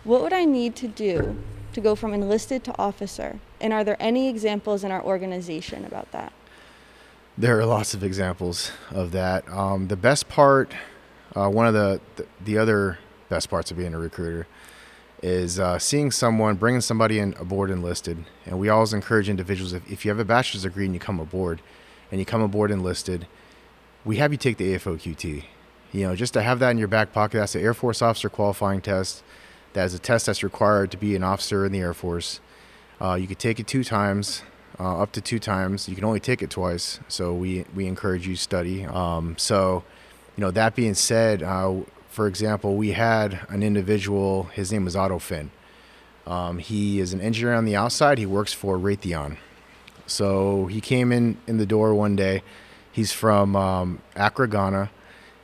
What would I need to do to go from enlisted to officer? And are there any examples in our organization about that? There are lots of examples of that. The best part, one of the other best parts of being a recruiter is seeing someone, bringing somebody in aboard enlisted. And we always encourage individuals, if you have a bachelor's degree and you come aboard enlisted, we have you take the AFOQT. Just to have that in your back pocket. That's the Air Force Officer Qualifying Test. That is a test that's required to be an officer in the Air Force. You could take it 2 times, up to 2 times. You can only take it twice, so we encourage you to study. That being said, for example, we had an individual, his name was Otto Finn. He is an engineer on the outside. He works for Raytheon. So he came in the door one day. He's from Accra, Ghana.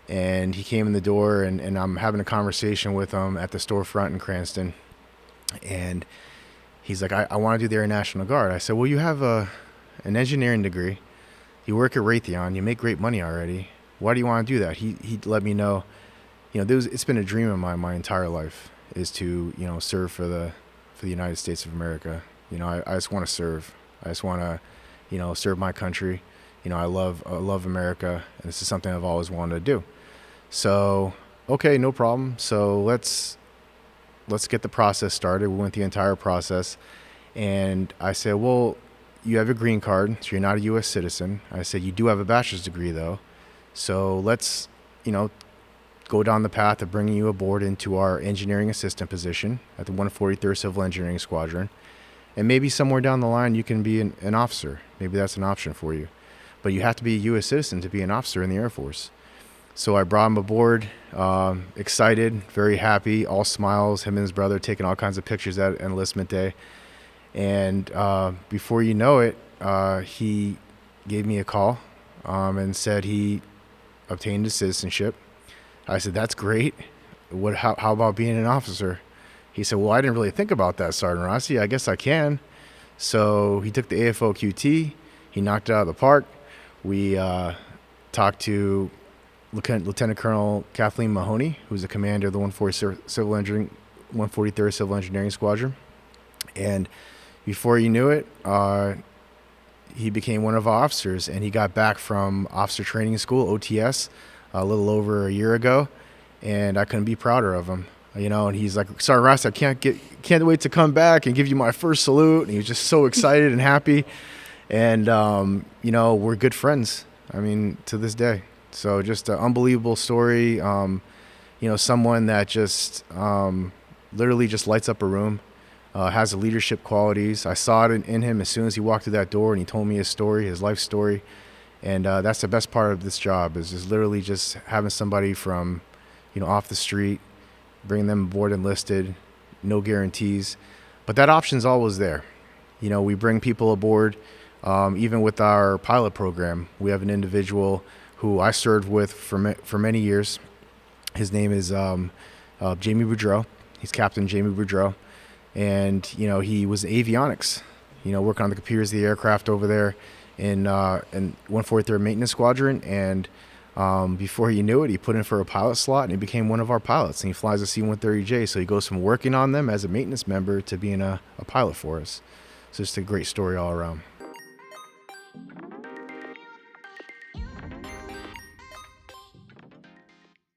And he came in the door, and I'm having a conversation with him at the storefront in Cranston. And he's like, I want to do the Air National Guard. I said, well, you have an engineering degree. You work at Raytheon. You make great money already. Why do you want to do that? He let me know, it's been a dream of mine my entire life is to, serve for the United States of America. I just want to serve. I just want to, serve my country. I love America, and this is something I've always wanted to do. So, okay, no problem. So let's get the process started. We went the entire process, and I said, well, you have a green card, so you're not a U.S. citizen. I said, you do have a bachelor's degree, though. So let's, go down the path of bringing you aboard into our engineering assistant position at the 143rd Civil Engineering Squadron. And maybe somewhere down the line you can be an officer. Maybe that's an option for you. But you have to be a U.S. citizen to be an officer in the Air Force. So I brought him aboard, excited, very happy, all smiles, him and his brother taking all kinds of pictures at enlistment day. And before you know it, he gave me a call and said he obtained his citizenship. I said, that's great. How about being an officer? He said, well, I didn't really think about that, Sergeant Rossi. I guess I can. So he took the AFOQT. He knocked it out of the park. We talked to Lieutenant Colonel Kathleen Mahoney, who's the commander of the 143rd Civil Engineering Squadron. And before you knew it, he became one of our officers, and he got back from officer training school, OTS, a little over a year ago, and I couldn't be prouder of him. And he's like, Sergeant Ross, I can't wait to come back and give you my first salute. And he was just so excited and happy. And, we're good friends, to this day. So just an unbelievable story. Someone that just literally just lights up a room, has the leadership qualities. I saw it in him as soon as he walked through that door, and he told me his story, his life story. And that's the best part of this job is just literally just having somebody from, off the street, bringing them aboard enlisted, no guarantees. But that option's always there. We bring people aboard, even with our pilot program. We have an individual who I served with for many years. His name is Jamie Boudreau. He's Captain Jamie Boudreau. And, he was avionics, working on the computers of the aircraft over there in 143rd Maintenance Squadron. And before he knew it, he put in for a pilot slot, and he became one of our pilots. And he flies a C-130J. So he goes from working on them as a maintenance member to being a pilot for us. So it's a great story all around.